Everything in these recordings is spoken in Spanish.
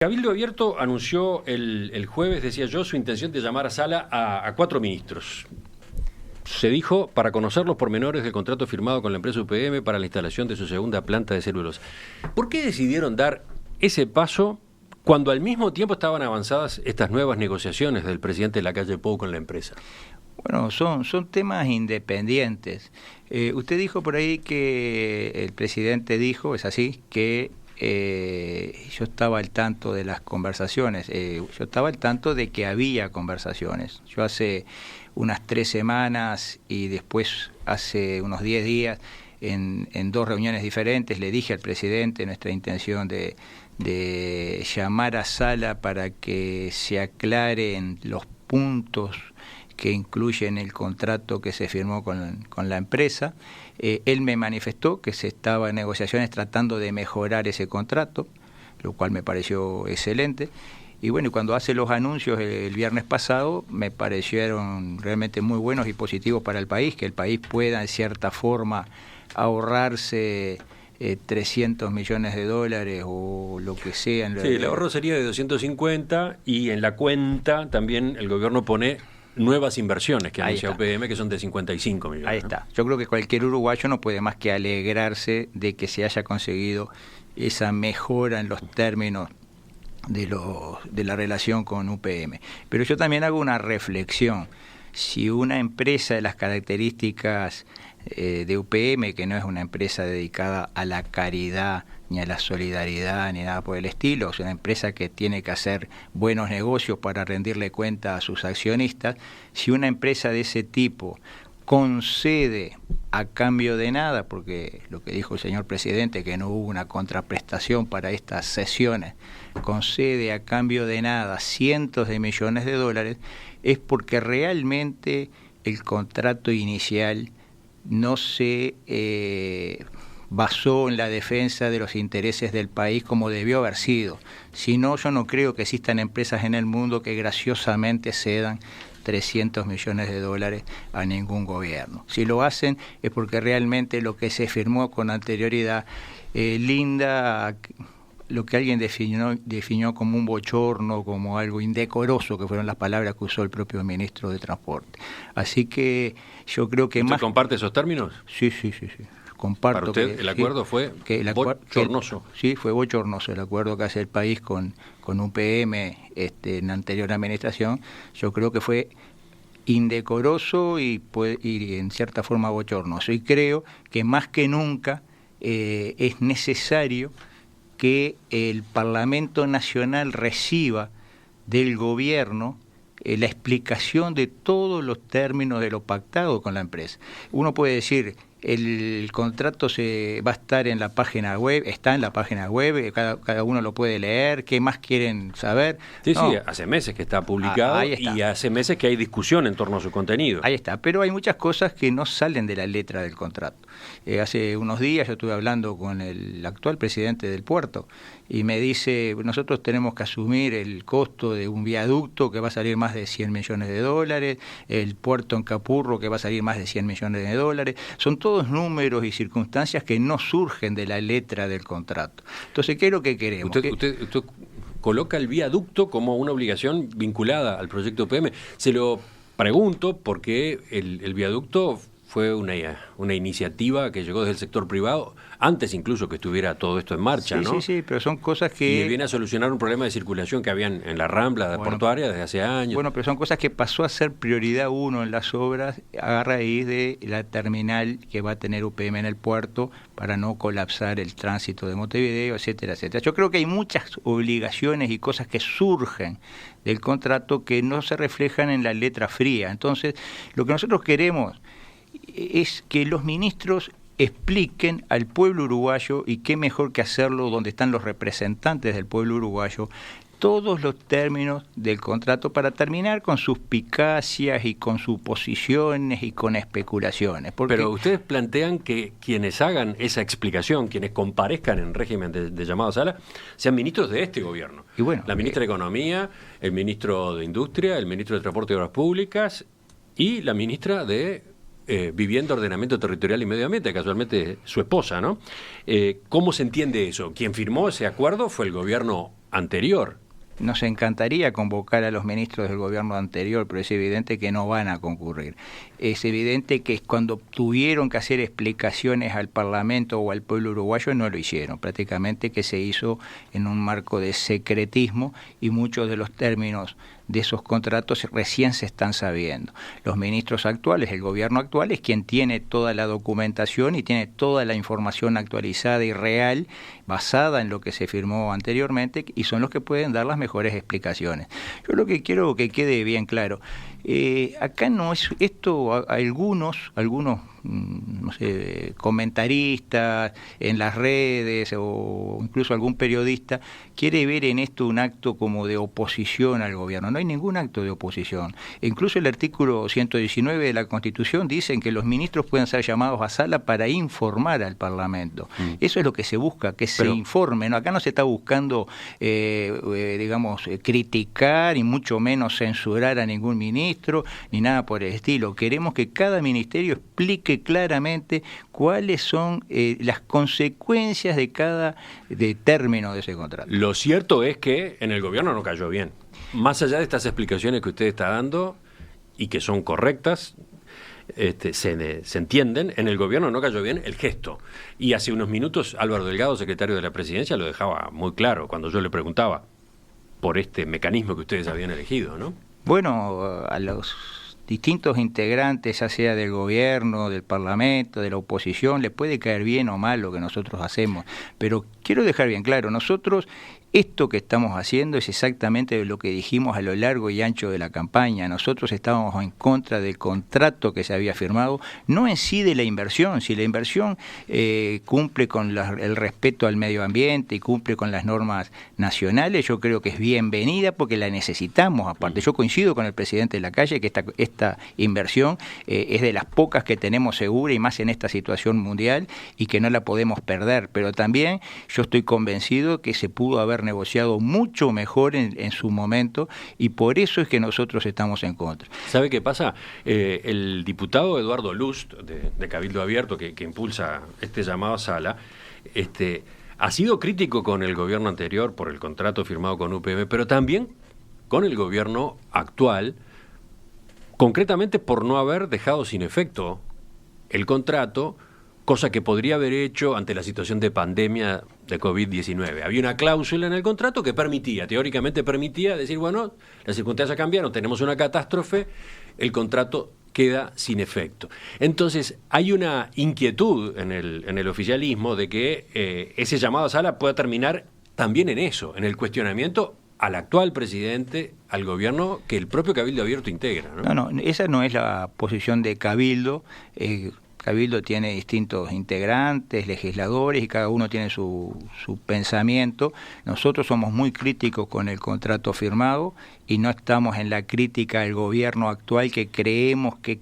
Cabildo Abierto anunció el jueves, decía yo, su intención de llamar a sala a 4 ministros. Se dijo para conocer los pormenores del contrato firmado con la empresa UPM para la instalación de su segunda planta de celulosa. ¿Por qué decidieron dar ese paso cuando al mismo tiempo estaban avanzadas estas nuevas negociaciones del presidente Lacalle Pou con la empresa? Bueno, son temas independientes. Usted dijo por ahí que el presidente dijo, es así, que yo estaba al tanto de las conversaciones, yo estaba al tanto de que había conversaciones. Yo hace unas 3 semanas y después hace unos 10 días, en 2 reuniones diferentes, le dije al presidente nuestra intención de llamar a sala para que se aclaren los puntos que incluyen el contrato que se firmó con la empresa. Él me manifestó que se estaba en negociaciones tratando de mejorar ese contrato, lo cual me pareció excelente. Y bueno, cuando hace los anuncios el viernes pasado, me parecieron realmente muy buenos y positivos para el país, que el país pueda en cierta forma ahorrarse 300 millones de dólares o lo que sea. Sí, el ahorro sería de 250 y en la cuenta también el gobierno pone nuevas inversiones que anuncia UPM, que son de 55 millones. Ahí está. Yo creo que cualquier uruguayo no puede más que alegrarse de que se haya conseguido esa mejora en los términos de la relación con UPM. Pero yo también hago una reflexión. Si una empresa de las características de UPM, que no es una empresa dedicada a la caridad, ni a la solidaridad, ni nada por el estilo, es una empresa que tiene que hacer buenos negocios para rendirle cuenta a sus accionistas, si una empresa de ese tipo concede a cambio de nada, porque lo que dijo el señor presidente, que no hubo una contraprestación para estas sesiones, concede a cambio de nada cientos de millones de dólares, es porque realmente el contrato inicial no se basó en la defensa de los intereses del país como debió haber sido. Si no, yo no creo que existan empresas en el mundo que graciosamente cedan 300 millones de dólares a ningún gobierno. Si lo hacen es porque realmente lo que se firmó con anterioridad linda lo que alguien definió como un bochorno, como algo indecoroso, que fueron las palabras que usó el propio ministro de Transporte. Así que yo creo que ¿Usted más... comparte esos términos? Sí. Comparto. Para usted el acuerdo fue bochornoso. Sí, fue bochornoso el acuerdo que hace el país con UPM en la anterior administración. Yo creo que fue indecoroso y en cierta forma bochornoso. Y creo que más que nunca es necesario que el Parlamento Nacional reciba del gobierno la explicación de todos los términos de lo pactado con la empresa. Uno puede decir, el contrato va a estar en la página web, está en la página web, cada uno lo puede leer, ¿qué más quieren saber? Sí, hace meses que está publicado y hace meses que hay discusión en torno a su contenido. Ahí está, pero hay muchas cosas que no salen de la letra del contrato. Hace unos días yo estuve hablando con el actual presidente del puerto y me dice, nosotros tenemos que asumir el costo de un viaducto que va a salir más de 100 millones de dólares, el puerto en Capurro que va a salir más de 100 millones de dólares, son todos números y circunstancias que no surgen de la letra del contrato. Entonces, ¿qué es lo que queremos? Usted coloca el viaducto como una obligación vinculada al proyecto UPM. Se lo pregunto porque el viaducto fue una iniciativa que llegó desde el sector privado, antes incluso que estuviera todo esto en marcha, ¿no? Sí, pero son cosas que... Y viene a solucionar un problema de circulación que habían en la Rambla portuaria desde hace años. Bueno, pero son cosas que pasó a ser prioridad 1 en las obras a raíz de la terminal que va a tener UPM en el puerto para no colapsar el tránsito de Montevideo, etcétera, etcétera. Yo creo que hay muchas obligaciones y cosas que surgen del contrato que no se reflejan en la letra fría. Entonces, lo que nosotros queremos es que los ministros expliquen al pueblo uruguayo, y qué mejor que hacerlo donde están los representantes del pueblo uruguayo, todos los términos del contrato para terminar con suspicacias y con suposiciones y con especulaciones. Pero ustedes plantean que quienes hagan esa explicación, quienes comparezcan en régimen de llamado a sala, sean ministros de este gobierno. Y bueno, la ministra de Economía, el ministro de Industria, el ministro de Transporte y Obras Públicas y la ministra de Vivienda, Ordenamiento Territorial y Medio Ambiente, casualmente su esposa, ¿no? ¿Cómo se entiende eso? Quien firmó ese acuerdo fue el gobierno anterior. Nos encantaría convocar a los ministros del gobierno anterior, pero es evidente que no van a concurrir. Es evidente que cuando tuvieron que hacer explicaciones al Parlamento o al pueblo uruguayo no lo hicieron. Prácticamente que se hizo en un marco de secretismo y muchos de los términos de esos contratos recién se están sabiendo. Los ministros actuales, el gobierno actual, es quien tiene toda la documentación y tiene toda la información actualizada y real, basada en lo que se firmó anteriormente, y son los que pueden dar las mejores explicaciones. Yo lo que quiero que quede bien claro, acá no es esto, algunos no sé, comentaristas en las redes o incluso algún periodista quiere ver en esto un acto como de oposición al gobierno. No hay ningún acto de oposición. Incluso el artículo 119 de la Constitución dice que los ministros pueden ser llamados a sala para informar al Parlamento. Eso es lo que se busca, que se informe. ¿No? Acá no se está buscando, digamos, criticar y mucho menos censurar a ningún ministro ni nada por el estilo. Queremos que cada ministerio explique claramente cuáles son las consecuencias de cada término de ese contrato. Lo cierto es que en el gobierno no cayó bien. Más allá de estas explicaciones que usted está dando y que son correctas, se entienden, en el gobierno no cayó bien el gesto. Y hace unos minutos Álvaro Delgado, secretario de la Presidencia, lo dejaba muy claro cuando yo le preguntaba por este mecanismo que ustedes habían elegido, ¿no? Bueno, a los distintos integrantes, ya sea del gobierno, del parlamento, de la oposición, les puede caer bien o mal lo que nosotros hacemos, pero quiero dejar bien claro, nosotros esto que estamos haciendo es exactamente lo que dijimos a lo largo y ancho de la campaña. Nosotros estábamos en contra del contrato que se había firmado, no en sí de la inversión. Si la inversión cumple con el respeto al medio ambiente y cumple con las normas nacionales, yo creo que es bienvenida porque la necesitamos. Aparte, yo coincido con el presidente de la calle que esta inversión es de las pocas que tenemos segura y más en esta situación mundial y que no la podemos perder. Pero también yo estoy convencido que se pudo haber negociado mucho mejor en su momento y por eso es que nosotros estamos en contra. ¿Sabe qué pasa? El diputado Eduardo Lust, de Cabildo Abierto, que impulsa este llamado a sala, ha sido crítico con el gobierno anterior por el contrato firmado con UPM, pero también con el gobierno actual, concretamente por no haber dejado sin efecto el contrato, cosa que podría haber hecho ante la situación de pandemia de COVID-19. Había una cláusula en el contrato que teóricamente permitía decir, bueno, las circunstancias cambiaron, tenemos una catástrofe, el contrato queda sin efecto. Entonces, hay una inquietud en el oficialismo de que ese llamado a sala pueda terminar también en eso, en el cuestionamiento al actual presidente, al gobierno que el propio Cabildo Abierto integra, ¿no? No, esa no es la posición de Cabildo. Cabildo tiene distintos integrantes, legisladores, y cada uno tiene su pensamiento. Nosotros somos muy críticos con el contrato firmado y no estamos en la crítica al gobierno actual, que creemos que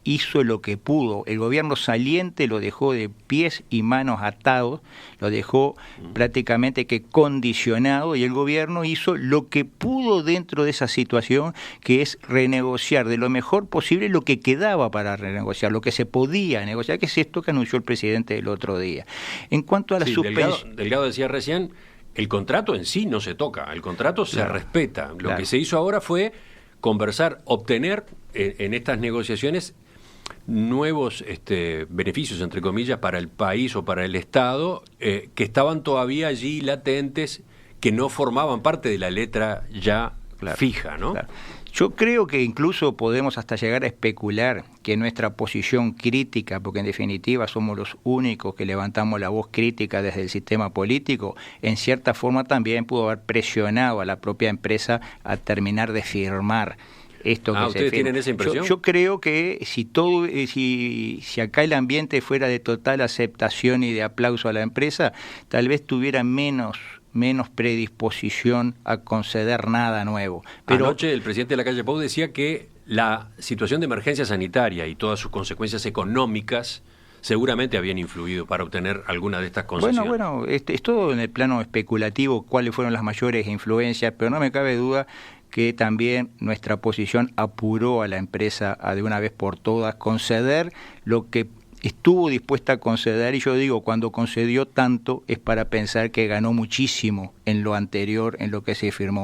hizo lo que pudo. El gobierno saliente lo dejó de pies y manos atados, lo dejó prácticamente que condicionado, y el gobierno hizo lo que pudo dentro de esa situación, que es renegociar de lo mejor posible lo que quedaba para renegociar, lo que se podía negociar, que es esto que anunció el presidente el otro día. En cuanto a la suspensión... Delgado decía recién, el contrato en sí no se toca, el contrato se respeta. Lo que se hizo ahora fue conversar, obtener en estas negociaciones nuevos beneficios, entre comillas, para el país o para el Estado, que estaban todavía allí latentes, que no formaban parte de la letra ya fija, ¿no? Claro. Yo creo que incluso podemos hasta llegar a especular que nuestra posición crítica, porque en definitiva somos los únicos que levantamos la voz crítica desde el sistema político, en cierta forma también pudo haber presionado a la propia empresa a terminar de firmar esto que ¿ustedes tienen esa impresión? Yo creo que si acá el ambiente fuera de total aceptación y de aplauso a la empresa, tal vez tuviera menos predisposición a conceder nada nuevo. Pero anoche el presidente de la calle Pou decía que la situación de emergencia sanitaria y todas sus consecuencias económicas seguramente habían influido para obtener alguna de estas concesiones. Bueno, es todo en el plano especulativo, cuáles fueron las mayores influencias, pero no me cabe duda que también nuestra posición apuró a la empresa a de una vez por todas conceder lo que estuvo dispuesta a conceder, y yo digo, cuando concedió tanto es para pensar que ganó muchísimo en lo anterior, en lo que se firmó.